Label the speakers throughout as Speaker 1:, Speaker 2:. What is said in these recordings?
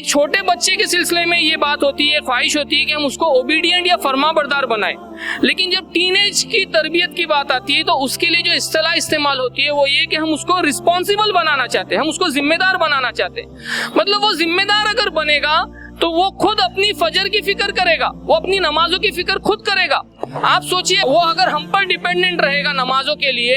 Speaker 1: एक छोटे बच्चे के सिलसिले में ये बात होती है, ख्वाहिश होती है कि हम उसको ओबीडियंट या फर्माबरदार बनाएं, लेकिन जब टीनेज की तरबियत की बात आती है तो उसके लिए जो इस्तेलाह इस्तेमाल होती है वो ये कि हम उसको रिस्पॉन्सिबल बनाना चाहते हैं, हम उसको जिम्मेदार बनाना चाहते हैं। मतलब वो जिम्मेदार अगर बनेगा तो वो खुद अपनी फजर की फिक्र करेगा, वो अपनी नमाजों की फिक्र खुद करेगा। आप सोचिए, वो अगर हम पर डिपेंडेंट रहेगा नमाजों के लिए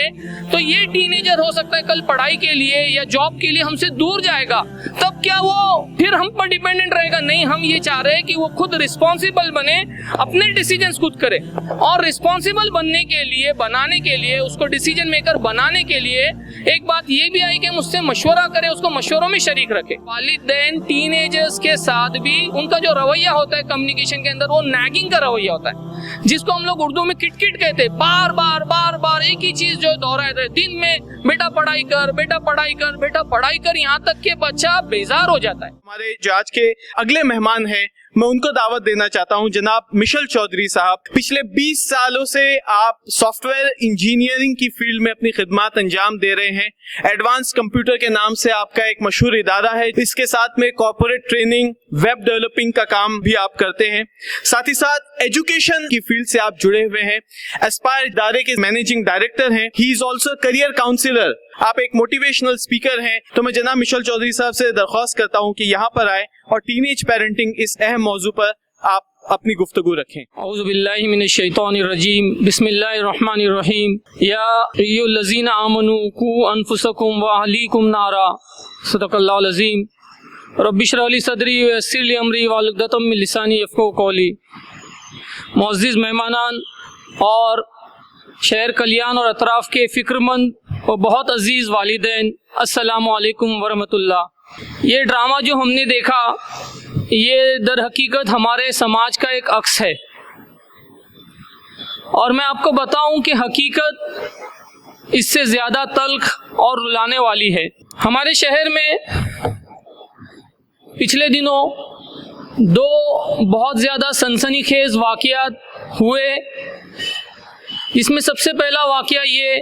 Speaker 1: तो ये टीनेजर हो सकता है कल पढ़ाई के लिए या जॉब के लिए हमसे दूर जाएगा, तब क्या वो फिर हम पर डिपेंडेंट रहेगा? नहीं, हम ये चाह रहे हैं कि वो खुद रिस्पॉन्सिबल बने, अपने डिसीजंस खुद करे। और रिस्पॉन्सिबल बनने के लिए, बनाने के लिए, उसको डिसीजन मेकर बनाने के लिए एक बात ये भी आई कि हम उससे मशवरा करें, उसको मशवरों में शरीक रखें। वालिदैन टीनेजर्स के साथ भी उनका जो रवैया होता है कम्युनिकेशन के अंदर, वो नैगिंग का रवैया होता है, जिसको हम लोग उर्दू में किटकिट कहते हैं। बार बार एक ही चीज जो दोहराते हैं दिन में, बेटा पढ़ाई कर, बेटा पढ़ाई कर, बेटा पढ़ाई कर, यहाँ तक कि बच्चा बेजार हो जाता है।
Speaker 2: हमारे जो आज के अगले मेहमान हैं, मैं उनको दावत देना चाहता हूं, जनाब मिशेल चौधरी साहब। पिछले 20 सालों से आप सॉफ्टवेयर इंजीनियरिंग की फील्ड में अपनी खिदमत अंजाम दे रहे हैं। एडवांस कंप्यूटर के नाम से आपका एक मशहूर इदारा है। इसके साथ में कॉर्पोरेट ट्रेनिंग, वेब डेवलपिंग का काम भी आप करते हैं। साथ ही साथ एजुकेशन की फील्ड से आप जुड़े हुए हैं। एस्पायर इदारे के मैनेजिंग डायरेक्टर हैं। He is also career councillor. आप एक मोटिवेशनल स्पीकर हैं। तो मैं जनाब मिशेल चौधरी साहब से दरख्वास्त करता हूं कि यहाँ पर आए और टीनेज पेरेंटिंग इस अहम मौजू पर आप अपनी गुफ्तगू रखें।
Speaker 1: औज़ु बिल्लाहि मिनश शैतानिर रजीम, बिस्मिल्लाहिर रहमानिर रहीम। या अय्युहल्लज़ीना आमनू कू अनफुसकुम व अहलीकुम नारा, सदक़ल्लाहुल अज़ीम। रब्बि इश्रह ली सदरी व यस्सिर ली अमरी वहलुल उक़दतम मिन लिसानी यफ़क़हू क़ौली। मुअज़्ज़िज़ मेहमानान और शहर कल्याण और अतराफ़ के फ़िक्रमंद और बहुत अजीज़ वालिदैन, अस्सलामु अलैकुम वरहमतुल्लाह। ये ड्रामा जो हमने देखा, ये दर हकीकत हमारे समाज का एक अक्स है। और मैं आपको बताऊं कि हकीकत इससे ज़्यादा तल्ख और रुलाने वाली है। हमारे शहर में पिछले दिनों 2 बहुत ज़्यादा सनसनीखेज़ वाक़यात हुए। इसमें सबसे पहला वाक़या ये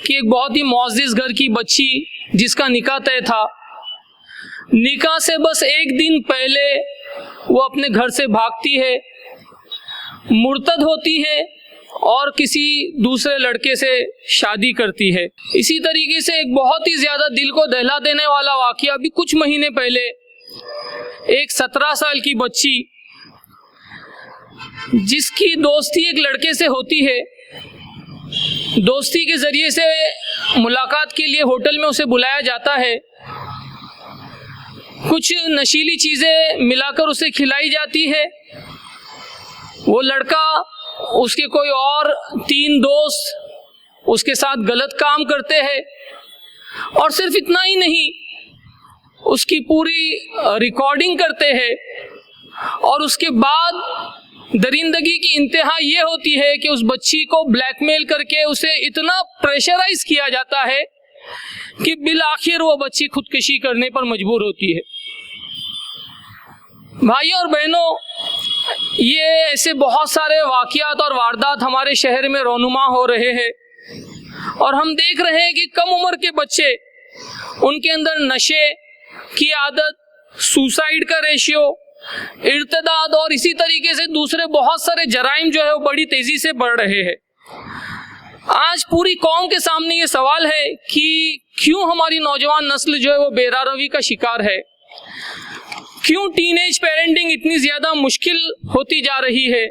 Speaker 1: कि एक बहुत ही मुअज़्ज़िज़ घर की बच्ची जिसका निकाह तय था, निकाह से बस एक दिन पहले वो अपने घर से भागती है, मुर्तद होती है और किसी दूसरे लड़के से शादी करती है। इसी तरीके से एक बहुत ही ज़्यादा दिल को दहला देने वाला वाक़या अभी कुछ महीने पहले एक 17 साल की बच्ची जिसकी दोस्ती एक लड़के से होती है, दोस्ती के ज़रिए से मुलाकात के लिए होटल में उसे बुलाया जाता है, कुछ नशीली चीज़ें मिलाकर उसे खिलाई जाती है। वो लड़का, उसके कोई और 3 दोस्त उसके साथ गलत काम करते हैं और सिर्फ इतना ही नहीं, उसकी पूरी रिकॉर्डिंग करते हैं। और उसके बाद दरिंदगी की इंतहा ये होती है कि उस बच्ची को ब्लैकमेल करके उसे इतना प्रेशराइज किया जाता है कि बिल आखिर वो बच्ची खुदकुशी करने पर मजबूर होती है। भाइयों और बहनों, ये ऐसे बहुत सारे वाक़यात और वारदात हमारे शहर में रोनुमा हो रहे हैं और हम देख रहे हैं कि कम उम्र के बच्चे, उनके अंदर नशे की आदत, सुसाइड का रेशियो, इर्तिदाद और इसी तरीके से दूसरे बहुत सारे जराइम जो है वो बड़ी तेजी से बढ़ रहे हैं। आज पूरी कौम के सामने ये सवाल है कि क्यों हमारी नौजवान नस्ल जो है वो बेरारवी का शिकार है, क्यों टीनेज पेरेंटिंग इतनी ज्यादा मुश्किल होती जा रही है,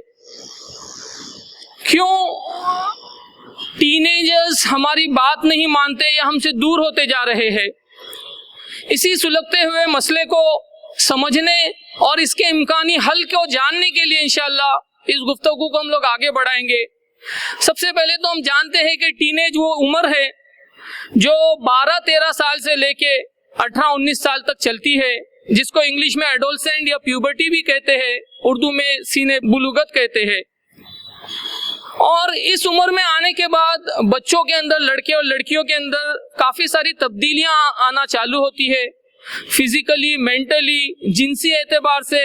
Speaker 1: क्यों टीनेजर्स हमारी बात नहीं मानते या हमसे दूर होते जा रहे हैं। इसी सुलगते हुए मसले को समझने और इसके इम्कानी हल को जानने के लिए इंशाअल्लाह इस गुफ्तगू को हम लोग आगे बढ़ाएंगे। सबसे पहले तो हम जानते हैं कि टीनेज वो उम्र है जो 12-13 साल से लेके 18-19 साल तक चलती है, जिसको इंग्लिश में एडोलसेंट या प्यूबर्टी भी कहते हैं, उर्दू में सीने बुलुगत कहते हैं। और इस उम्र में आने के बाद बच्चों के अंदर, लड़के और लड़कियों के अंदर काफ़ी सारी तब्दीलियां आना चालू होती है, फिजिकली, मेंटली, जिनसी एतबार से।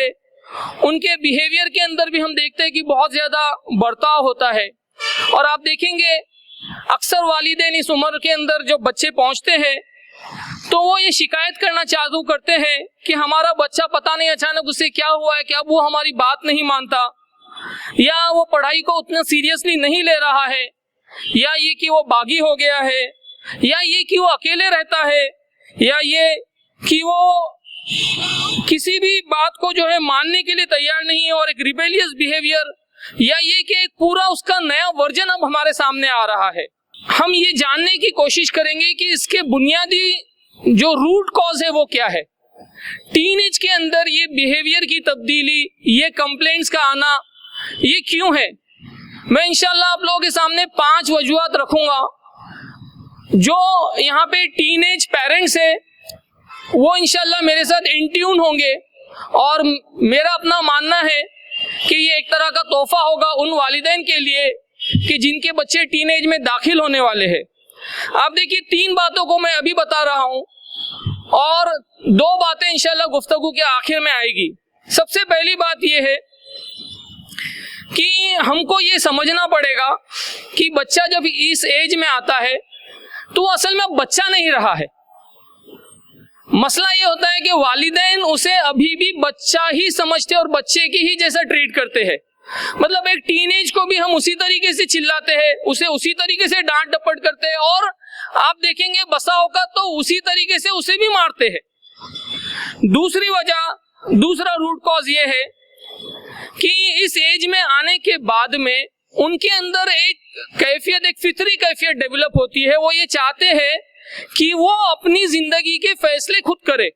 Speaker 1: उनके बिहेवियर के अंदर भी हम देखते हैं कि बहुत ज़्यादा बर्ताव होता है। और आप देखेंगे अक्सर वालिदैन इस उम्र के अंदर जो बच्चे पहुंचते हैं तो वो ये शिकायत करना चालू करते हैं कि हमारा बच्चा पता नहीं अचानक उसे क्या हुआ है, क्या वो हमारी बात नहीं मानता, या वो पढ़ाई को उतना सीरियसली नहीं ले रहा है, या ये कि वो बागी हो गया है, या ये कि वो अकेले रहता है, या ये कि वो किसी भी बात को जो है मानने के लिए तैयार नहीं है और एक रिबेलियस बिहेवियर, या ये कि एक पूरा उसका नया वर्जन अब हमारे सामने आ रहा है। हम ये जानने की कोशिश करेंगे कि इसके बुनियादी जो रूट कॉज है वो क्या है। टीनेज के अंदर ये बिहेवियर की तब्दीली, ये कंप्लेंट्स का आना, ये क्यों है। मैं इंशाल्लाह आप लोगों के सामने 5 वजूहात रखूंगा। जो यहाँ पे टीनेज पेरेंट्स है वो इंशाल्लाह मेरे साथ इन ट्यून होंगे, और मेरा अपना मानना है कि ये एक तरह का तोहफा होगा उन वालिदैन के लिए कि जिनके बच्चे टीनेज में दाखिल होने वाले हैं। आप देखिए 3 बातों को मैं अभी बता रहा हूँ और 2 बातें इंशाल्लाह गुफ्तगू के आखिर में आएगी। सबसे पहली बात ये है कि हमको ये समझना पड़ेगा कि बच्चा जब इस एज में आता है तो वो असल में अब बच्चा नहीं रहा है। मसला ये होता है कि वालिदैन उसे अभी भी बच्चा ही समझते और बच्चे की ही जैसा ट्रीट करते हैं। मतलब एक टीनेज को भी हम उसी तरीके से चिल्लाते हैं, उसे उसी तरीके से डांट डपट करते हैं, और आप देखेंगे बसा होगा तो उसी तरीके से उसे भी मारते हैं। दूसरा रूट कॉज ये है कि इस एज में आने के बाद में उनके अंदर एक फितरी कैफियत डेवलप होती है। वो ये चाहते हैं कि वो अपनी जिंदगी के फैसले खुद करे,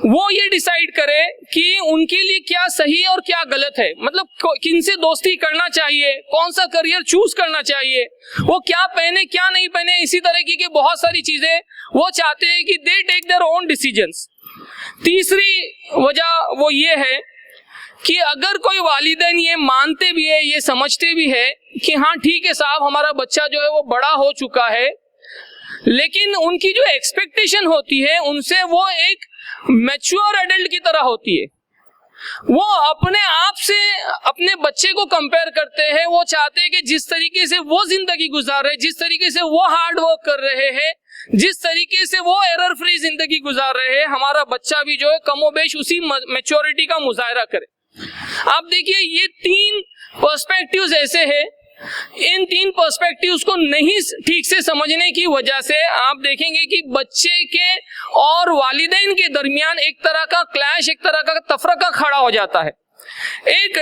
Speaker 1: वो ये डिसाइड करे कि उनके लिए क्या सही और क्या गलत है। मतलब किन से दोस्ती करना चाहिए, कौन सा करियर चूज करना चाहिए, वो क्या पहने क्या नहीं पहने, इसी तरह की बहुत सारी चीजें वो चाहते हैं कि they take their own decisions. तीसरी वजह वो ये है कि अगर कोई वालिदैन ये मानते भी है, ये समझते भी है कि हाँ ठीक है साहब हमारा बच्चा जो है वो बड़ा हो चुका है, लेकिन उनकी जो एक्सपेक्टेशन होती है उनसे वो एक मैच्योर एडल्ट की तरह होती है। वो अपने आप से अपने बच्चे को कंपेयर करते हैं। वो चाहते हैं कि जिस तरीके से वो जिंदगी गुजार रहे, जिस तरीके से वो हार्ड वर्क कर रहे हैं, जिस तरीके से वो एरर फ्री जिंदगी गुजार रहे हैं, हमारा बच्चा भी जो है कमोबेश उसी मैच्योरिटी का मुजाहरा करे। आप देखिए ये 3 पर्सपेक्टिव्स ऐसे हैं, इन 3 पर्सपेक्टिव्स को नहीं ठीक से समझने की वजह से आप देखेंगे कि बच्चे के और वालिदैन के दरमियान एक तरह का क्लैश, एक तरह का तफरका खड़ा हो जाता है। एक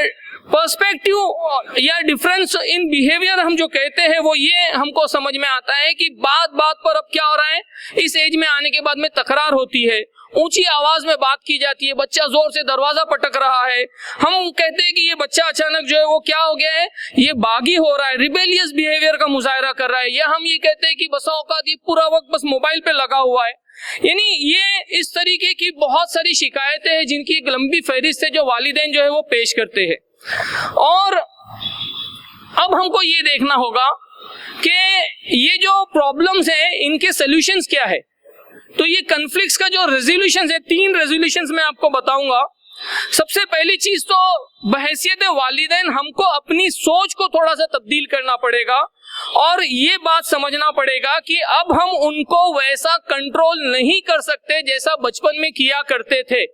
Speaker 1: पर्सपेक्टिव या डिफरेंस इन बिहेवियर हम जो कहते हैं वो ये हमको समझ में आता है कि बात बात पर अब क्या हो रहा है, इस एज में आने के बाद में तकरार होती है, ऊंची आवाज में बात की जाती है, बच्चा जोर से दरवाजा पटक रहा है, हम कहते हैं कि ये बच्चा अचानक जो है वो क्या हो गया है, ये बागी हो रहा है, रिबेलियस बिहेवियर का मुजाहरा कर रहा है, या हम ये कहते हैं कि बसा औकात ये पूरा वक्त बस मोबाइल पे लगा हुआ है। यानी ये इस तरीके की बहुत सारी शिकायतें हैं जिनकी एक लंबी फहरिस्त है जो वालिदैन जो है वो पेश करते हैं। और अब हमको ये देखना होगा कि ये जो प्रॉब्लम्स हैं इनके सॉल्यूशंस क्या है। तो ये कॉन्फ्लिक्ट्स का जो रेजोल्यूशन है, 3 रेजोल्यूशंस मैं आपको बताऊंगा। सबसे पहली चीज तो बहैसियत वालिदैन हमको अपनी सोच को थोड़ा सा तब्दील करना पड़ेगा और ये बात समझना पड़ेगा कि अब हम उनको वैसा कंट्रोल नहीं कर सकते जैसा बचपन में किया करते थे।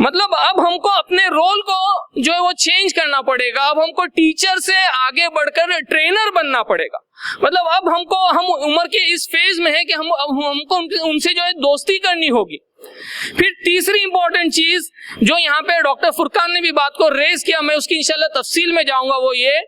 Speaker 1: मतलब अब हमको अपने रोल को जो है वो चेंज करना पड़ेगा। अब हमको टीचर से आगे बढ़कर ट्रेनर बनना पड़ेगा। मतलब अब हम उम्र के इस फेज में है कि हमको उनसे जो है दोस्ती करनी होगी। फिर तीसरी इंपॉर्टेंट चीज जो यहाँ पे डॉक्टर फुरकान ने भी बात को रेज किया, मैं उसकी इंशाल्लाह तफसील में जाऊंगा, वो ये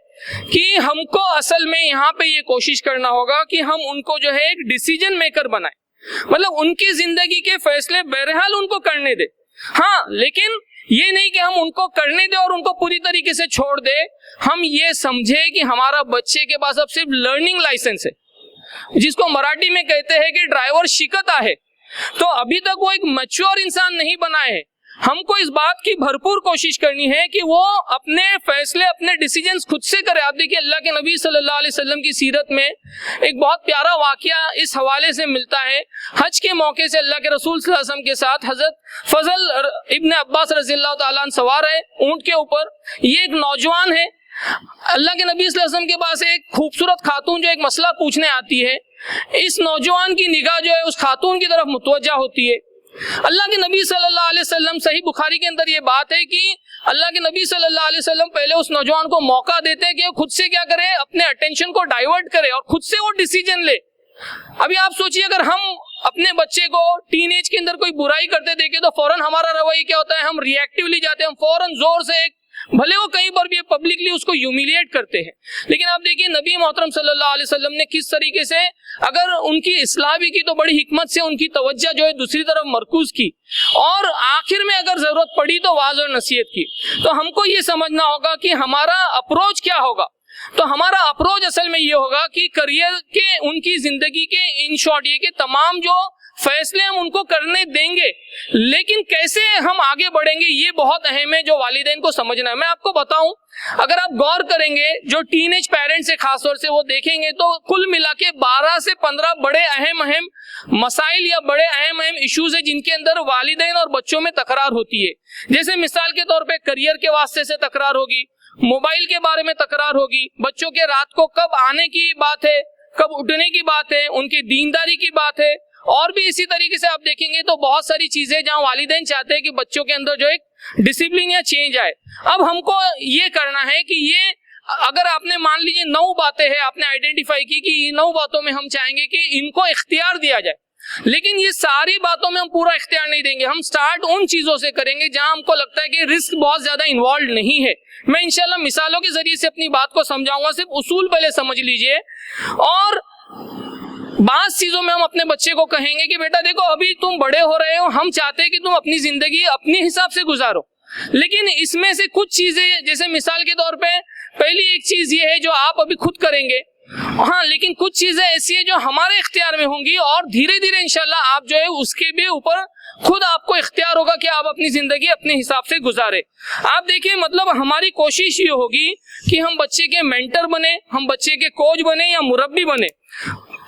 Speaker 1: कि हमको असल में यहाँ पे ये कोशिश करना होगा कि हम उनको जो है एक डिसीजन मेकर बनाए। मतलब उनकी जिंदगी के फैसले बहरहाल उनको करने दे, हाँ, लेकिन ये नहीं कि हम उनको करने दे और उनको पूरी तरीके से छोड़ दे। हम ये समझे कि हमारा बच्चे के पास अब सिर्फ लर्निंग लाइसेंस है, जिसको मराठी में कहते हैं कि ड्राइवर शिकता है। तो अभी तक वो एक मैच्योर इंसान नहीं बना है। हमको इस बात की भरपूर कोशिश करनी है कि वो अपने फैसले, अपने डिसीजंस खुद से करे। आप देखिए अल्लाह के नबी सल्लल्लाहु अलैहि वसल्लम की सीरत में एक बहुत प्यारा वाकया इस हवाले से मिलता है। हज के मौके से अल्लाह के रसूल सल्लल्लाहु अलैहि वसल्लम के साथ हजरत फजल इब्न अब्बास रज़ियल्लाहु ताला अन्हु सवार है ऊंट के ऊपर। ये एक नौजवान है, अल्लाह के नबी सल्लल्लाहु अलैहि वसल्लम के पास एक खूबसूरत खातून जो एक मसला पूछने आती है, इस नौजवान की निगाह जो है उस खातून की तरफ मुतवज्जा होती है। अल्लाह के नबी सल्लल्लाहु अलैहि वसल्लम, सही बुखारी के अंदर ये बात है कि अल्लाह के नबी सल्लल्लाहु अलैहि वसल्लम पहले उस नौजवान को मौका देते हैं कि वो खुद से क्या करे, अपने अटेंशन को डाइवर्ट करे और खुद से वो डिसीजन ले। अभी आप सोचिए, अगर हम अपने बच्चे को टीनेज के अंदर कोई बुराई करते देखे तो फौरन हमारा रवैया क्या होता है, हम रिएक्टिवली जाते हैं, हम फौरन जोर से भले वो कहीं पर भी पब्लिकली उसको ह्यूमिलिएट करते हैं। लेकिन आप देखिए नबी मोहतरम सल्लल्लाहु अलैहि वसल्लम ने किस तरीके से, अगर उनकी इस्लाह भी की तो बड़ी हिकमत से उनकी तवज्जो जो है दूसरी तरफ मरकूज की, और आखिर में अगर जरूरत पड़ी तो वाज और नसीहत की। तो हमको ये समझना होगा कि हमारा अप्रोच क्या होगा। तो हमारा अप्रोच असल में ये होगा कि करियर के, उनकी जिंदगी के, इन शॉर्ट ये के तमाम जो फैसले हम उनको करने देंगे, लेकिन कैसे हम आगे बढ़ेंगे ये बहुत अहम है, जो वालिदैन को समझना है। मैं आपको बताऊं, अगर आप गौर करेंगे जो टीनेज पेरेंट्स है खासतौर से, वो देखेंगे तो कुल मिला के 12 से 15 बड़े अहम मसाइल या बड़े अहम इश्यूज है जिनके अंदर वालिदैन और बच्चों में तकरार होती है। जैसे मिसाल के तौर पे करियर के वास्ते से तकरार होगी, मोबाइल के बारे में तकरार होगी, बच्चों के रात को कब आने की बात है, कब उठने की बात है, उनकी दीनदारी की बात है, और भी इसी तरीके से आप देखेंगे तो बहुत सारी चीजें जहां वालिदैन चाहते हैं कि बच्चों के अंदर जो एक डिसिप्लिन या चेंज आए। अब हमको ये करना है कि ये, अगर आपने मान लीजिए 9 बातें हैं, आपने आइडेंटिफाई की कि 9 बातों में हम चाहेंगे कि इनको इख्तियार दिया जाए, लेकिन ये सारी बातों में हम पूरा इख्तियार नहीं देंगे। हम स्टार्ट उन चीजों से करेंगे जहां हमको लगता है कि रिस्क बहुत ज्यादा इन्वॉल्व नहीं है। मैं इंशाल्लाह मिसालों के जरिए से अपनी बात को समझाऊंगा, सिर्फ उसूल पहले समझ लीजिए। और बास चीजों में हम अपने बच्चे को कहेंगे कि बेटा देखो, अभी तुम बड़े हो रहे हो, हम चाहते हैं कि तुम अपनी जिंदगी अपने हिसाब से गुजारो, लेकिन इसमें से कुछ चीजें, जैसे मिसाल के तौर पे पहली एक चीज ये है जो आप अभी खुद करेंगे, हाँ, लेकिन कुछ चीजें ऐसी है जो हमारे इख्तियार में होंगी, और धीरे धीरे इंशाल्लाह आप जो है उसके भी ऊपर खुद आपको इख्तियार होगा कि आप अपनी जिंदगी अपने हिसाब से गुजारे। आप देखिए, मतलब हमारी कोशिश ये होगी कि हम बच्चे के मेंटर बने, हम बच्चे के कोच बने या मुरब्बी बने।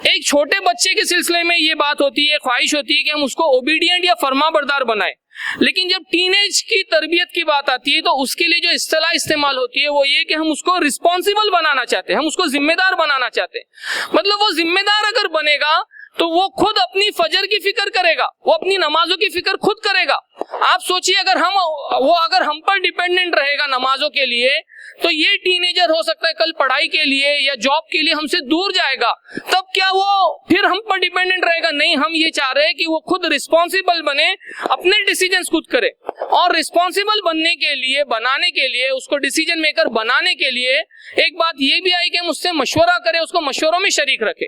Speaker 1: एक छोटे बच्चे के सिलसिले में ये बात होती है, ख्वाहिश होती है कि हम उसको ओबीडियंट या फर्माबरदार बनाए, लेकिन जब टीनेज की तरबियत की बात आती है तो उसके लिए जो इस्तिलाह इस्तेमाल होती है वो ये कि हम उसको रिस्पॉन्सिबल बनाना चाहते हैं, हम उसको जिम्मेदार बनाना चाहते हैं। मतलब वो जिम्मेदार अगर बनेगा तो वो खुद अपनी फजर की फिक्र करेगा, वो अपनी नमाजों की फिक्र खुद करेगा। आप सोचिए, अगर हम पर डिपेंडेंट रहेगा नमाजों के लिए, तो ये टीनेजर हो सकता है कल पढ़ाई के लिए या जॉब के लिए हमसे दूर जाएगा, तब क्या वो फिर हम पर डिपेंडेंट रहेगा? नहीं, हम ये चाह रहे हैं कि वो खुद रिस्पॉन्सिबल बने, अपने डिसीजंस खुद करे। और रिस्पॉन्सिबल बनने के लिए, बनाने के लिए, उसको डिसीजन मेकर बनाने के लिए एक बात ये भी आई कि हम उससे मशवरा करें, उसको मशवरों में शरीक रखें।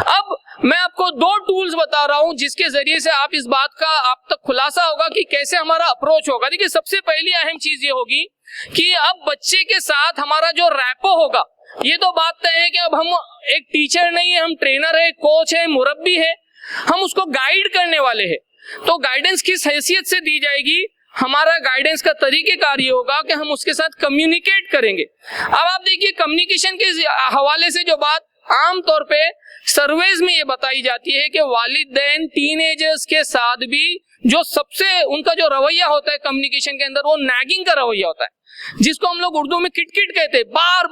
Speaker 1: अब मैं आपको 2 टूल्स बता रहा हूं जिसके जरिए से आप इस बात का आप तक खुलासा होगा कि कैसे हमारा अप्रोच होगा। देखिए, सबसे पहली अहम चीज ये होगी कि अब बच्चे के साथ हमारा जो रैपो होगा, ये तो बात तय है कि अब हम एक टीचर नहीं है, हम ट्रेनर है, कोच है, मुरब्बी है, हम उसको गाइड करने वाले हैं। तो गाइडेंस किस हैसियत से दी जाएगी? हमारा गाइडेंस का तरीकेकार ये होगा कि हम उसके साथ कम्युनिकेट करेंगे। अब आप देखिए, कम्युनिकेशन के हवाले से जो बात आम तौर पे सर्वेज में ये बताई जाती है कि वालिदैन टीनेजर्स के साथ भी जो सबसे उनका जो रवैया होता है कम्युनिकेशन के अंदर, वो नैगिंग का रवैया होता है, जिसको हम लोग उर्दू में किटकिट कहते हैं। बार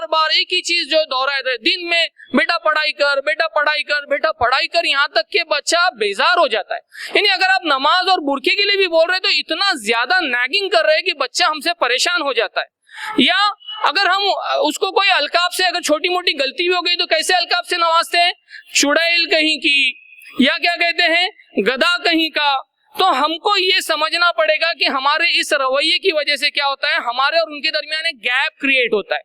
Speaker 1: बार एक ही चीज जो दोहराए रहे दिन में, बेटा पढ़ाई कर, बेटा पढ़ाई कर, बेटा पढ़ाई कर, यहाँ तक कि बच्चा बेजार हो जाता है। यानी अगर आप नमाज और बुरके के लिए भी बोल रहे हैं तो इतना ज्यादा नैगिंग कर रहे हैं कि बच्चा हमसे परेशान हो जाता है। या अगर हम उसको कोई अलकाब से, अगर छोटी मोटी गलती भी हो गई तो कैसे अलकाब से नवाजते हैं? चुड़ैल कहीं की, या क्या कहते हैं, गधा कहीं का। तो हमको ये समझना पड़ेगा कि हमारे इस रवैये की वजह से क्या होता है, हमारे और उनके दरमियान एक गैप क्रिएट होता है।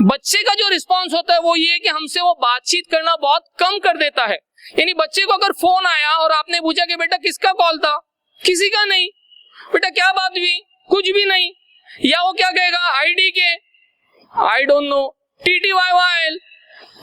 Speaker 1: बच्चे का जो रिस्पॉन्स होता है वो ये कि हमसे वो बातचीत करना बहुत कम कर देता है। यानी बच्चे को अगर फोन आया और आपने पूछा कि बेटा किसका कॉल था, किसी का नहीं, बेटा क्या बात हुई, कुछ भी नहीं, या वो क्या कहेगा, ID K, I don't know, TTYYL,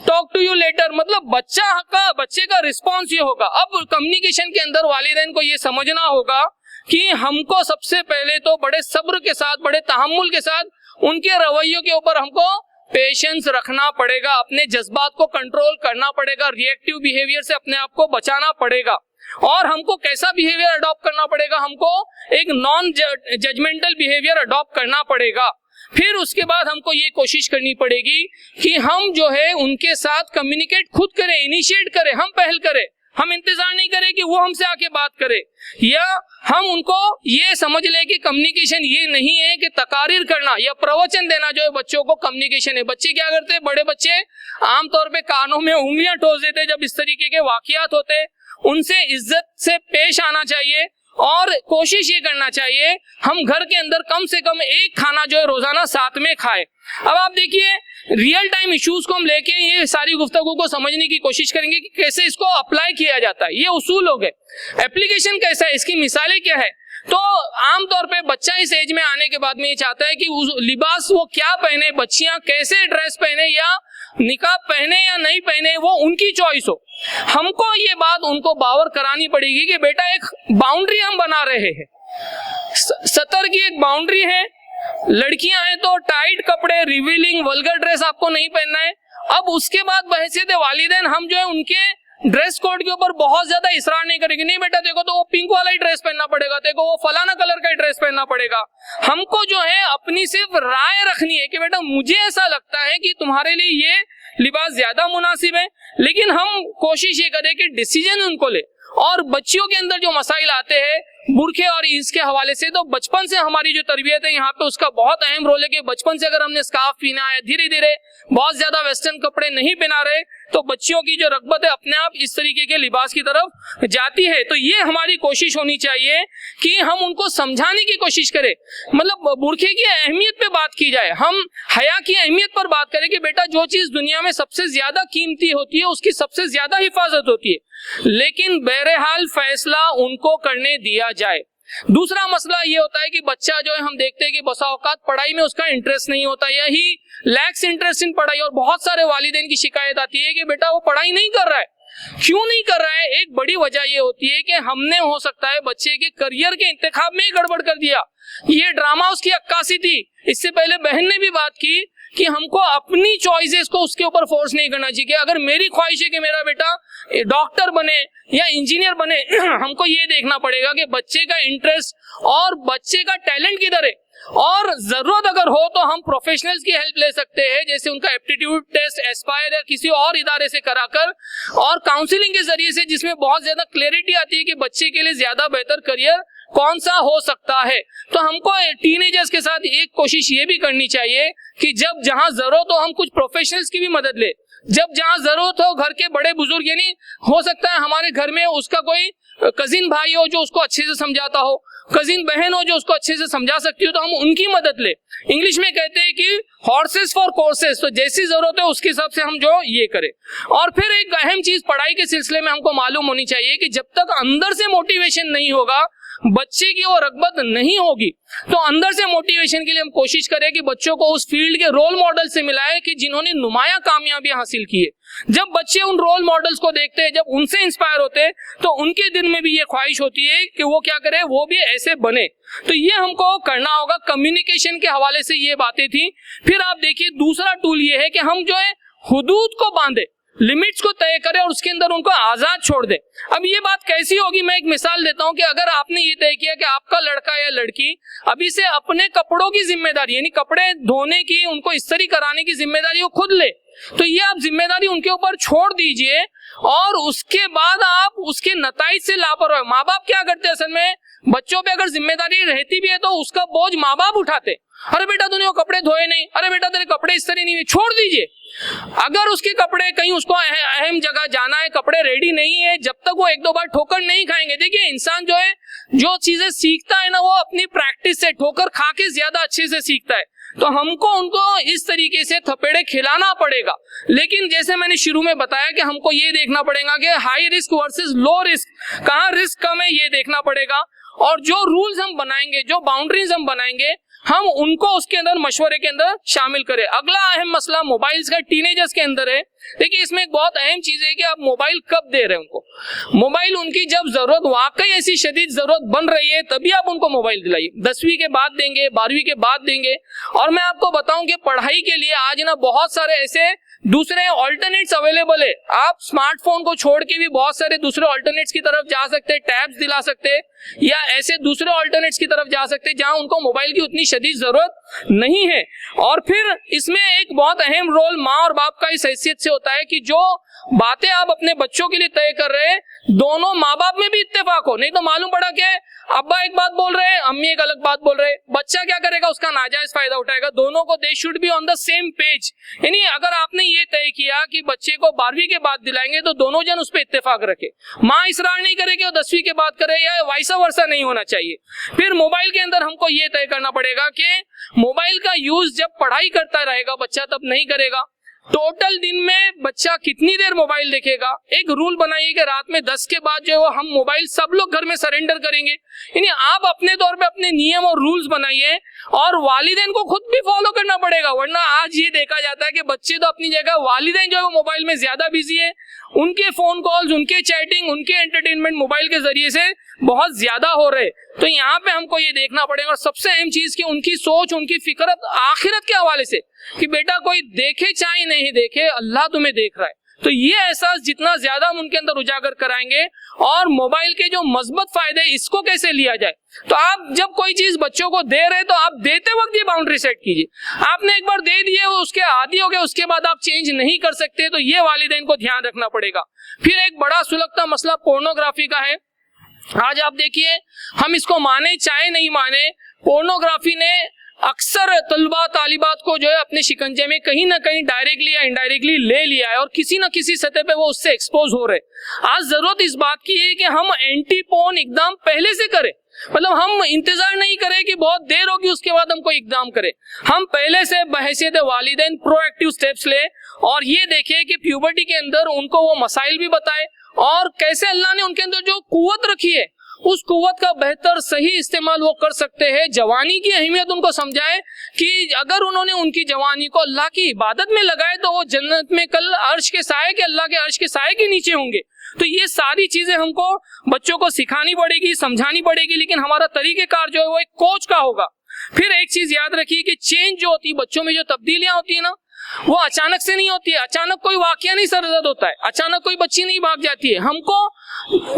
Speaker 1: talk to you later. मतलब बच्चे का रिस्पॉन्स ये होगा। अब कम्युनिकेशन के अंदर वालिदैन को ये समझना होगा कि हमको सबसे पहले तो बड़े सब्र के साथ, बड़े तहम्मुल के साथ उनके रवैयों के ऊपर हमको पेशेंस रखना पड़ेगा, अपने जज्बात को कंट्रोल करना पड़ेगा, रिएक्टिव बिहेवियर से अपने आप को बचाना पड़ेगा। और हमको कैसा बिहेवियर अडॉप्ट करना पड़ेगा? हमको एक नॉन जजमेंटल बिहेवियर अडॉप्ट करना पड़ेगा। फिर उसके बाद हमको ये कोशिश करनी पड़ेगी कि हम जो है उनके साथ कम्युनिकेट खुद करें, इनिशिएट करें, हम पहल करें। हम इंतजार नहीं करें कि वो हमसे आके बात करे, या हम उनको ये समझ ले कि कम्युनिकेशन ये नहीं है कि तकारीर करना या प्रवचन देना जो है बच्चों को कम्युनिकेशन है। बच्चे क्या करते हैं, बड़े बच्चे आमतौर पे कानों में उंगलियां ठोस देते जब इस तरीके के वाकयात होते। उनसे इज्जत से पेश आना चाहिए और कोशिश ये करना चाहिए हम घर के अंदर कम से कम एक खाना जो है रोजाना साथ में खाएं। अब आप देखिए रियल टाइम इश्यूज को हम लेके ये सारी गुफ्तगू को समझने की कोशिश करेंगे कि कैसे इसको अप्लाई किया जाता है। ये उसूल हो गए, एप्लीकेशन कैसा है, इसकी मिसालें क्या है। तो आमतौर पे बच्चा इस एज में आने के बाद में ये चाहता है कि लिबास वो क्या पहने, बच्चियां कैसे ड्रेस पहने या निकाब पहने या नहीं पहने, वो उनकी चॉइस हो। हमको ये बात उनको बावर करानी पड़ेगी कि बेटा एक बाउंड्री हम बना रहे हैं, सतर की एक बाउंड्री है। लड़कियां हैं तो टाइट कपड़े, रिवीलिंग, वल्गर ड्रेस आपको नहीं पहनना है। अब उसके बाद बहैसियत वालिदैन हम जो है उनके ड्रेस कोड के ऊपर बहुत ज्यादा इसरार नहीं करेंगे। नहीं बेटा देखो तो वो पिंक वाला ही ड्रेस पहनना पड़ेगा, देखो वो फलाना कलर का ही ड्रेस पहनना पड़ेगा। हमको जो है अपनी सिर्फ राय रखनी है कि बेटा मुझे ऐसा लगता है कि तुम्हारे लिए ये लिबास ज्यादा मुनासिब है, लेकिन हम कोशिश ये करें कि डिसीजन उनको ले। और बच्चियों के अंदर जो मसाइल आते हैं बुरखे और इसके हवाले से, तो बचपन से हमारी जो तरबियत है यहाँ पे उसका बहुत अहम रोल है कि बचपन से अगर हमने स्कार्फ पहना है, धीरे धीरे बहुत ज्यादा वेस्टर्न कपड़े नहीं पहना रहे, तो बच्चियों की जो रगबत है अपने आप इस तरीके के लिबास की तरफ जाती है। तो ये हमारी कोशिश होनी चाहिए कि हम उनको समझाने की कोशिश करें, मतलब बुरखे की अहमियत पे बात की जाए, हम हया की अहमियत पर बात करें कि बेटा जो चीज दुनिया में सबसे ज्यादा कीमती होती है उसकी सबसे ज्यादा हिफाजत होती है, लेकिन बहरहाल फैसला उनको करने दिया जाए। दूसरा मसला ये होता है कि बच्चा जो है हम देखते हैं कि बसा औकात पढ़ाई में उसका इंटरेस्ट नहीं होता, यही लैक्स इंटरेस्ट इन पढ़ाई, और बहुत सारे वालिदैन की शिकायत आती है कि बेटा वो पढ़ाई नहीं कर रहा है। क्यों नहीं कर रहा है? एक बड़ी वजह ये होती है कि हमने हो सकता है बच्चे के करियर के इंतखाब में ही गड़बड़ कर दिया। ये ड्रामा उसकी अक्कासी थी। इससे पहले बहन ने भी बात की कि हमको अपनी चॉइसेस को उसके ऊपर फोर्स नहीं करना चाहिए। अगर मेरी ख्वाहिश है कि मेरा बेटा डॉक्टर बने या इंजीनियर बने, हमको ये देखना पड़ेगा कि बच्चे का इंटरेस्ट और बच्चे का टैलेंट किधर है, और जरूरत अगर हो तो हम प्रोफेशनल्स की हेल्प ले सकते हैं, जैसे उनका एप्टीट्यूड टेस्ट एस्पायर या किसी और इदारे से कराकर, और काउंसलिंग के जरिए से, जिसमें बहुत ज्यादा क्लैरिटी आती है कि बच्चे के लिए ज्यादा बेहतर करियर कौन सा हो सकता है। तो हमको टीनेजर्स के साथ एक कोशिश ये भी करनी चाहिए कि जब जहां जरूरत हो हम कुछ प्रोफेशनल्स की भी मदद ले, जब जहां जरूरत हो घर के बड़े बुजुर्ग, यानी हो सकता है हमारे घर में उसका कोई कजिन भाई हो जो उसको अच्छे से समझाता हो, कजिन बहन हो जो उसको अच्छे से समझा सकती हो, तो हम उनकी मदद ले। इंग्लिश में कहते हैं कि हॉर्सेस फॉर कोर्सेस, तो जैसी जरूरत है उसके हिसाब से हम जो ये करें। और फिर एक अहम चीज पढ़ाई के सिलसिले में हमको मालूम होनी चाहिए कि जब तक अंदर से मोटिवेशन नहीं होगा, बच्चे की वो रगबत नहीं होगी, तो अंदर से मोटिवेशन के लिए हम कोशिश करें कि बच्चों को उस फील्ड के रोल मॉडल से मिलाएं कि जिन्होंने नुमाया कामयाबी हासिल की है। जब बच्चे उन रोल मॉडल्स को देखते हैं, जब उनसे इंस्पायर होते हैं, तो उनके दिल में भी ये ख्वाहिश होती है कि वो क्या करे, वो भी ऐसे बने। तो ये हमको करना होगा। कम्युनिकेशन के हवाले से ये बातें थी। फिर आप देखिए दूसरा टूल ये है कि हम जो है हुदूद को बांधे, लिमिट्स को तय करें और उसके अंदर उनको आजाद छोड़ दे। अब ये बात कैसी होगी, मैं एक मिसाल देता हूं कि अगर आपने ये तय किया कि आपका लड़का या लड़की अभी से अपने कपड़ों की जिम्मेदारी, यानी कपड़े धोने की, उनको इस्त्री कराने की जिम्मेदारी वो खुद ले, तो ये आप जिम्मेदारी उनके ऊपर छोड़ दीजिए और उसके बाद आप उसके नताइज से लापरवाह। माँ बाप क्या करते हैं असल में, बच्चों पे अगर जिम्मेदारी रहती भी है तो उसका बोझ माँ बाप उठाते। अरे बेटा तूने वो कपड़े धोए नहीं, अरे बेटा तेरे कपड़े इस्त्री नहीं हुए, छोड़ दीजिए। अगर उसके कपड़े कहीं उसको अहम जगह जाना है, कपड़े रेडी नहीं है, जब तक वो एक दो बार ठोकर नहीं खाएंगे। देखिए इंसान जो है जो चीजें सीखता है ना, वो अपनी प्रैक्टिस से, ठोकर खा के ज्यादा अच्छे से सीखता है। तो हमको उनको इस तरीके से थपेड़े खिलाना पड़ेगा। लेकिन जैसे मैंने शुरू में बताया कि हमको ये देखना पड़ेगा कि high risk versus low risk, कहाँ रिस्क कम है ये देखना पड़ेगा। और जो रूल्स हम बनाएंगे, जो बाउंड्रीज हम बनाएंगे, हम उनको उसके अंदर मशवरे के अंदर शामिल करें। अगला अहम मसला मोबाइल्स का टीनेजर्स के अंदर है। देखिए इसमें एक बहुत अहम चीज है कि आप मोबाइल कब दे रहे हैं उनको। मोबाइल उनकी जब जरूरत, वाकई ऐसी शदीद जरूरत बन रही है, तभी आप उनको मोबाइल दिलाइए। 10वीं के बाद देंगे, 12वीं के बाद देंगे। और मैं आपको बताऊं कि पढ़ाई के लिए आज ना बहुत सारे ऐसे दूसरे ऑल्टरनेट्स अवेलेबल है। आप स्मार्टफोन को छोड़ के भी बहुत सारे दूसरे ऑल्टरनेट्स की तरफ जा सकते हैं, टैब्स दिला सकते हैं, या ऐसे दूसरे ऑल्टरनेट्स की तरफ जा सकते हैं जहां उनको मोबाइल की उतनी शदीद जरूरत नहीं है। और फिर इसमें एक बहुत अहम रोल माँ और बाप का इस हैसियत से होता है कि जो बातें आप अपने बच्चों के लिए तय कर रहे हैं दोनों माँ बाप में भी इत्तेफाक हो। नहीं तो मालूम पड़ा क्या है, अब्बा एक बात बोल रहे हैं, अम्मी एक अलग बात बोल रहे हैं, बच्चा क्या करेगा, उसका नाजायज फायदा उठाएगा। दोनों को they should be on the same page. यानी अगर आपने ये तय किया कि बच्चे को 12वीं के बाद दिलाएंगे तो दोनों जन उस पर इत्तेफाक रखे। माँ इसरार नहीं करेगी और 10वीं के बाद करे, या वाइसा वर्सा नहीं होना चाहिए। फिर मोबाइल के अंदर हमको ये तय करना पड़ेगा कि मोबाइल का यूज जब पढ़ाई करता रहेगा बच्चा तब नहीं करेगा। टोटल दिन में बच्चा कितनी देर मोबाइल देखेगा, एक रूल बनाइए कि रात में 10 के बाद जो है हम मोबाइल सब लोग घर में सरेंडर करेंगे। यानी आप अपने तौर पे अपने नियम और रूल्स बनाइए और वालिदैन को खुद भी फॉलो करना पड़ेगा। वरना आज ये देखा जाता है कि बच्चे तो अपनी जगह, वालिदैन जो है वो मोबाइल में ज्यादा बिजी है, उनके फोन कॉल्स, उनके चैटिंग, उनके एंटरटेनमेंट मोबाइल के जरिए से बहुत ज्यादा हो रहे। तो यहाँ पे हमको ये देखना पड़ेगा। और सबसे अहम चीज कि उनकी सोच, उनकी फिक्रत आखिरत के हवाले से कि बेटा कोई देखे चाहे नहीं देखे, अल्लाह तुम्हें देख रहा है। तो ये एहसास जितना ज्यादा हम उनके अंदर उजागर कराएंगे और मोबाइल के जो मजबूत फायदे इसको कैसे लिया जाए। तो आप जब कोई चीज बच्चों को दे रहे तो आप देते वक्त ये बाउंड्री सेट कीजिए। आपने एक बार दे दिए, उसके आदी हो गए, उसके बाद आप चेंज नहीं कर सकते, तो ये वालिदैन को ध्यान रखना पड़ेगा। फिर एक बड़ा सुलगता मसला पोर्नोग्राफी का है। आज आप देखिए, हम इसको माने चाहे नहीं माने, पोर्नोग्राफी ने अक्सर तलबा तालिबात को जो है अपने शिकंजे में कहीं ना कहीं डायरेक्टली या इनडायरेक्टली ले लिया है और किसी ना किसी सतह पे वो उससे एक्सपोज हो रहे। आज जरूरत इस बात की है कि हम एंटी पोर्न इकदाम पहले से करें। मतलब हम इंतजार नहीं करें कि बहुत देर होगी उसके बाद हमको इकदाम करें। हम पहले से बहैसियत वालिदैन प्रोएक्टिव स्टेप्स ले और ये देखें कि प्यूबर्टी के अंदर उनको वो मसाइल भी बताए और कैसे अल्लाह ने उनके अंदर जो कुव्वत रखी है उस कुव्वत का बेहतर सही इस्तेमाल वो कर सकते हैं। जवानी की अहमियत उनको समझाए कि अगर उन्होंने उनकी जवानी को अल्लाह की इबादत में लगाए तो वो जन्नत में कल अर्श के साए के, अल्लाह के अर्श के साए के नीचे होंगे। तो ये सारी चीजें हमको बच्चों को सिखानी पड़ेगी, समझानी पड़ेगी, लेकिन हमारा तरीकेकार जो है वो एक कोच का होगा। फिर एक चीज याद रखिए कि चेंज जो होती है, बच्चों में जो तब्दीलियां होती है ना, वो अचानक से नहीं होती है। अचानक कोई वाकया नहीं सरजद होता है, अचानक कोई बच्ची नहीं भाग जाती है। हमको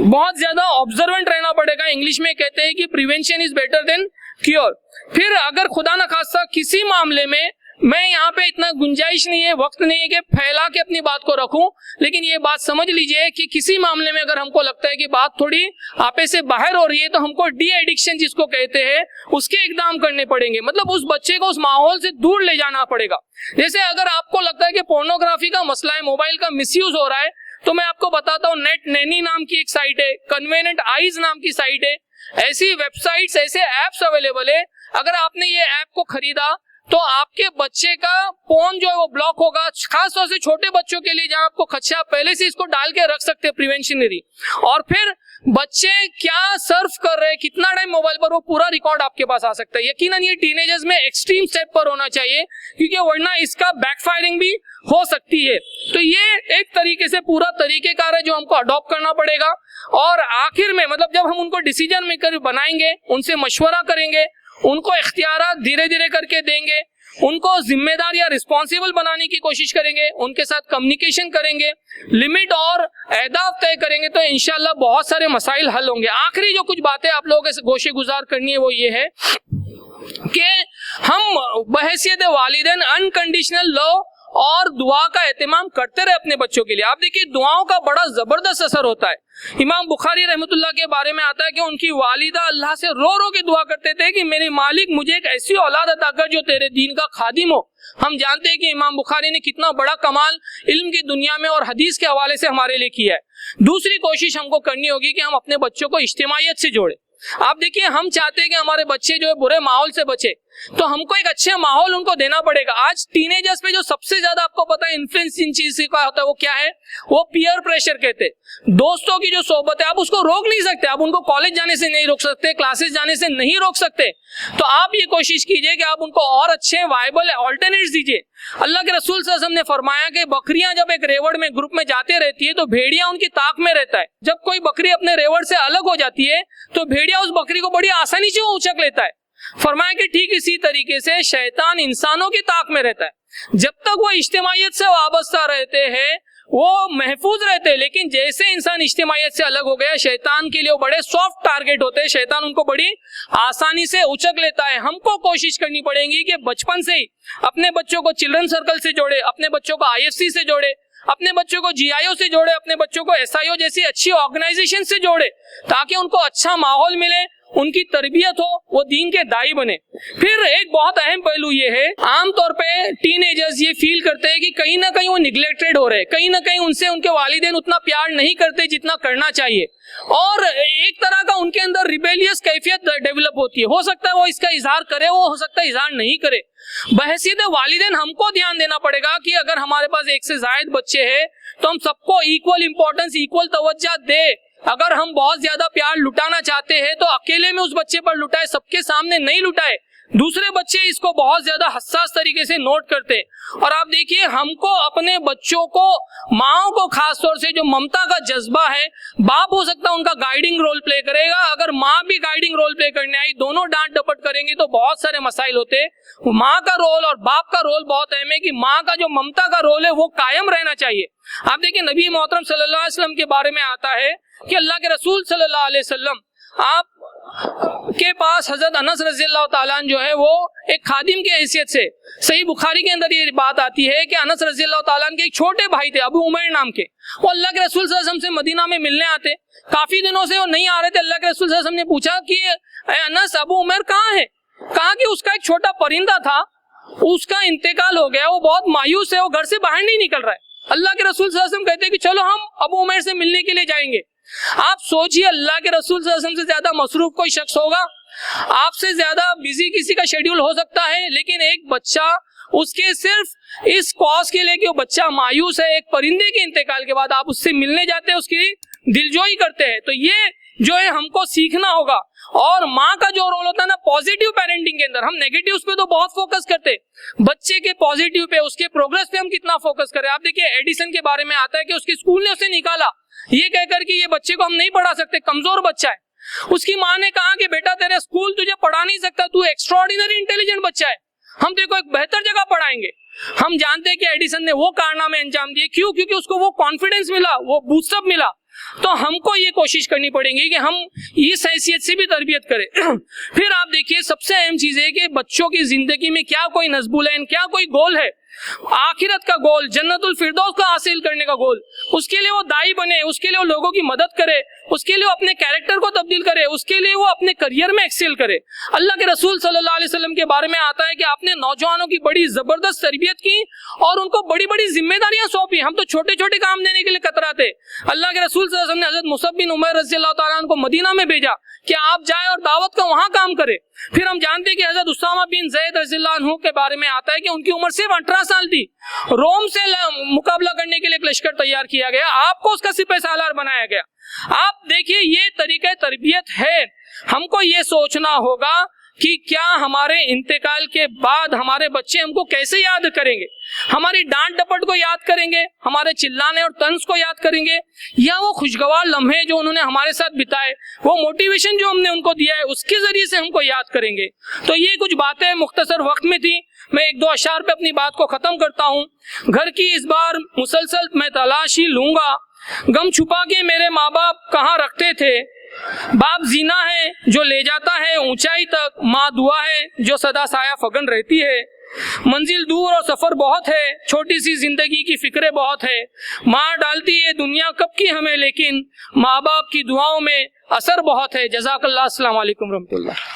Speaker 1: बहुत ज्यादा ऑब्जर्वेंट रहना पड़ेगा। इंग्लिश में कहते हैं कि prevention is better than cure. फिर अगर खुदा न खास्ता किसी मामले में, मैं यहाँ पे इतना गुंजाइश नहीं है, वक्त नहीं है कि फैला के अपनी बात को रखूं, लेकिन ये बात समझ लीजिए कि किसी मामले में अगर हमको लगता है कि बात थोड़ी आपे से बाहर हो रही है तो हमको डी एडिक्शन जिसको कहते हैं उसके इकदाम करने पड़ेंगे। मतलब उस बच्चे को उस माहौल से दूर ले जाना पड़ेगा। जैसे अगर आपको लगता है कि पोर्नोग्राफी का मसला है, मोबाइल का मिसयूज हो रहा है, तो मैं आपको बताता हूँ, नेट नैनी नाम की एक साइट है, कन्वेनेंट आईज नाम की साइट है, ऐसी वेबसाइट्स, ऐसे एप्स अवेलेबल है। अगर आपने ये ऐप को खरीदा तो आपके बच्चे का फोन जो है वो ब्लॉक होगा। खास तौर से छोटे बच्चों के लिए जहां आपको खदशा, पहले से इसको डाल के रख सकते हैं प्रिवेंशनरी। और फिर बच्चे क्या सर्फ कर रहे हैं, कितना टाइम मोबाइल पर, वो पूरा रिकॉर्ड आपके पास आ सकता है। यकीनन ये टीनेजर्स में एक्सट्रीम स्टेप पर होना चाहिए क्योंकि वरना इसका बैकफायरिंग भी हो सकती है। तो ये एक तरीके से पूरा तरीकेकार है जो हमको अडॉप्ट करना पड़ेगा। और आखिर में मतलब जब हम उनको डिसीजन मेकर बनाएंगे, उनसे मशवरा करेंगे, उनको इख्तियारात धीरे धीरे करके देंगे, उनको जिम्मेदार या रिस्पॉन्सिबल बनाने की कोशिश करेंगे, उनके साथ कम्युनिकेशन करेंगे, लिमिट और अहदाफ तय करेंगे, तो इंशाल्लाह बहुत सारे मसाइल हल होंगे। आखिरी जो कुछ बातें आप लोगों के गोशे गुजार करनी है वो ये है कि हम बहैसियत वालिदैन अनकंडीशनल लव और दुआ का एहतमाम करते रहे अपने बच्चों के लिए। आप देखिए दुआओं का बड़ा जबरदस्त असर होता है। इमाम बुखारी रहमतुल्लाह के बारे में आता है कि उनकी वालिदा अल्लाह से रो रो के दुआ करते थे कि मेरे मालिक मुझे एक ऐसी औलाद अता कर जो तेरे दीन का खादिम हो। हम जानते हैं कि इमाम बुखारी ने कितना बड़ा कमाल इल्म की दुनिया में और हदीस के हवाले से हमारे लिए किया है। दूसरी कोशिश हमको करनी होगी कि हम अपने बच्चों को इज्तिमाइयत से जोड़े। आप देखिए, हम चाहते हैं कि हमारे बच्चे जो है बुरे माहौल से बचे, तो हमको एक अच्छे माहौल उनको देना पड़ेगा। आज टीनेजर्स पे जो सबसे ज्यादा आपको पता है इन्फ्लुएंस इन चीज का होता है वो क्या है, वो पीयर प्रेशर कहते हैं। दोस्तों की जो सोबत है आप उसको रोक नहीं सकते, आप उनको कॉलेज जाने से नहीं रोक सकते, क्लासेस जाने से नहीं रोक सकते। तो आप ये कोशिश कीजिए कि आप उनको और अच्छे वायबल ऑल्टरनेट्स दीजिए। अल्लाह के रसूल सल्लल्लाहु अलैहि वसल्लम ने फरमाया कि बकरियां जब एक रेवड़ में ग्रुप में जाते रहती है तो भेड़िया उनकी ताक में रहता है। जब कोई बकरी अपने रेवड़ से अलग हो जाती है तो भेड़िया उस बकरी को बड़ी आसानी से उचक लेता है। फरमाया कि ठीक इसी तरीके से शैतान इंसानों की ताक में रहता है। जब तक वो इज्तिमाइयत से वाबस्ता रहते हैं वो महफूज रहते, लेकिन जैसे इंसान इज्तिमाइयत से अलग हो गया, शैतान के लिए वो बड़े सॉफ्ट टारगेट होते हैं, शैतान उनको बड़ी आसानी से उचक लेता है। हमको कोशिश करनी पड़ेगी कि बचपन से ही अपने बच्चों को चिल्ड्रन सर्कल से जोड़े, अपने बच्चों को IFC से जोड़े, अपने बच्चों को GIO से जोड़े, अपने बच्चों को SIO जैसी अच्छी ऑर्गेनाइजेशन से जोड़े, ताकि उनको अच्छा माहौल मिले, उनकी तरबियत हो, वो दीन के दाई बने। फिर एक बहुत अहम पहलू ये है, आमतौर पे टीनेजर्स ये फील करते हैं कि कहीं ना कहीं वो निग्लेक्टेड हो रहे हैं, कहीं ना कहीं उनसे उनके वालिदैन उतना प्यार नहीं करते जितना करना चाहिए, और एक तरह का उनके अंदर रिबेलियस कैफियत डेवलप होती है। हो सकता है वो इसका इजहार करे, वो हो सकता है इजहार नहीं करे। बहसीत वालिदैन हमको ध्यान देना पड़ेगा कि अगर हमारे पास एक से ज्यादा बच्चे हैं तो हम सबको इक्वल इंपॉर्टेंस, इक्वल तवज्जो दे। अगर हम बहुत ज्यादा प्यार लुटाना चाहते हैं तो अकेले में उस बच्चे पर लुटाए, सबके सामने नहीं लुटाए। दूसरे बच्चे इसको बहुत ज्यादा हसास तरीके से नोट करते हैं। और आप देखिए, हमको अपने बच्चों को, माओ को खासतौर से जो ममता का जज्बा है, बाप हो सकता है उनका गाइडिंग रोल प्ले करेगा, अगर माँ भी गाइडिंग रोल प्ले करने आई, दोनों डांट डपट करेंगी तो बहुत सारे मसाइल होते हैं। माँ का रोल और बाप का रोल बहुत अहम है कि माँ का जो ममता का रोल है वो कायम रहना चाहिए। आप देखिए, नबी मोहतरम सल्लल्लाहु अलैहि वसल्लम के बारे में आता है कि अल्लाह के रसूल सल्लल्लाहु अलैहि वसल्लम, आप के पास हजरत अनस रज़ियल्लाहु ताला अन्हु जो है वो एक खादिम की हैसियत से, सही बुखारी के अंदर ये बात आती है कि अनस रज़ियल्लाहु ताला अन्हु के एक छोटे भाई थे अबू उमैर नाम के, वो अल्लाह के रसूल सल्लल्लाहु अलैहि वसल्लम से मदीना में मिलने आते। काफी दिनों से वो नहीं आ रहे थे। अल्लाह के रसूल सल्लल्लाहु अलैहि वसल्लम ने पूछा कि अनस, अबू उमैर कहाँ है? कहा कि उसका एक छोटा परिंदा था, उसका इंतकाल हो गया, वो बहुत मायूस है, वो घर से बाहर नहीं निकल रहा है। अल्लाह के रसूल सल्लल्लाहु अलैहि वसल्लम कहते हैं कि चलो हम अबू उमैर से मिलने के लिए जाएंगे। आप सोचिए, अल्लाह के रसूल सल्लल्लाहु अलैहि वसल्लम से ज्यादा मसरूफ कोई शख्स होगा? आपसे ज्यादा बिजी किसी का शेड्यूल हो सकता है, लेकिन एक बच्चा, उसके सिर्फ इस कॉज के लिए कि वो बच्चा मायूस है, एक परिंदे के इंतकाल के बाद आप उससे मिलने जाते हैं, उसकी दिलजोई करते हैं। तो ये जो है हमको सीखना होगा। और माँ का जो रोल होता है ना पॉजिटिव पेरेंटिंग के अंदर, हम नेगेटिव पे तो बहुत फोकस करते, बच्चे के पॉजिटिव पे, उसके प्रोग्रेस पे हम कितना फोकस करें। आप देखिए, एडिसन के बारे में आता है कि उसके स्कूल ने उसे निकाला ये कहकर कि ये बच्चे को हम नहीं पढ़ा सकते, कमजोर बच्चा है। उसकी माँ ने कहा कि बेटा तेरे स्कूल तुझे पढ़ा नहीं सकता, तू एक्स्ट्राऑर्डिनरी इंटेलिजेंट बच्चा है, हम तेरे को एक बेहतर जगह पढ़ाएंगे। हम जानते हैं कि एडिसन ने वो कारनामे अंजाम दिए, क्यों? क्योंकि उसको वो कॉन्फिडेंस मिला, वो बूस्टअप मिला। तो हमको ये कोशिश करनी पड़ेगी कि हम इस हैसियत से भी तरबियत करें। फिर आप देखिए, सबसे अहम चीज है कि बच्चों की जिंदगी में क्या कोई नज़्बुलैन, क्या कोई गोल है, आखिरत का गोल, जन्नतुल फिरदौस का हासिल करने का गोल, उसके लिए वो दाई बने, उसके लिए वो लोगों की मदद करे, उसके लिए वो अपने कैरेक्टर को तब्दील करे, उसके लिए वो अपने करियर में एक्सेल करे। अल्लाह के रसूल सल्लल्लाहु अलैहि वसल्लम के बारे में आता है कि आपने नौजवानों की बड़ी जबरदस्त तरबियत की और उनको बड़ी बड़ी जिम्मेदारियां सौंपी। हम तो छोटे छोटे काम देने के लिए कतराते। अल्लाह के रसूल सल्लल्लाहु अलैहि वसल्लम ने हजरत मुसअब बिन उमैर रज़ियल्लाहु ताला अन्हु को मदीना में भेजा कि आप जाए और दावत का वहां काम करे। फिर हम जानते हैं कि हजरत उसामा बिन ज़ैद रज़ियल्लाहु अन्हु के बारे में आता है कि उनकी उम्र सिर्फ 18 साल थी, रोम से मुकाबला करने के लिए एक लश्कर तैयार किया गया, आपको उसका सिपह सालार बनाया गया। आप देखिए, ये तरीके तरबियत है। हमको ये सोचना होगा कि क्या हमारे इंतकाल के बाद हमारे बच्चे हमको कैसे याद करेंगे, हमारी डांट डपट को याद करेंगे, हमारे चिल्लाने और तंज को याद करेंगे, या वो खुशगवार लम्हे जो उन्होंने हमारे साथ बिताए, वो मोटिवेशन जो हमने उनको दिया है, उसके जरिए से हमको याद करेंगे। तो ये कुछ बातें मुख्तसर वक्त में थी, मैं एक दो अशार पे अपनी बात को खत्म करता हूँ। घर की इस बार मुसलसल मैं तलाशी लूंगा, गम छुपा के मेरे माँ बाप कहाँ रखते थे, बाप जीना है जो ले जाता है ऊंचाई तक, माँ दुआ है जो सदा साया फगन रहती है, मंजिल दूर और सफर बहुत है, छोटी सी जिंदगी की फिक्रें बहुत है, मार डालती है दुनिया कब की हमें, लेकिन माँ बाप की दुआओं में असर बहुत है। जज़ाकल्लाह, अस्सलाम वालेकुम रहमतुल्लाह।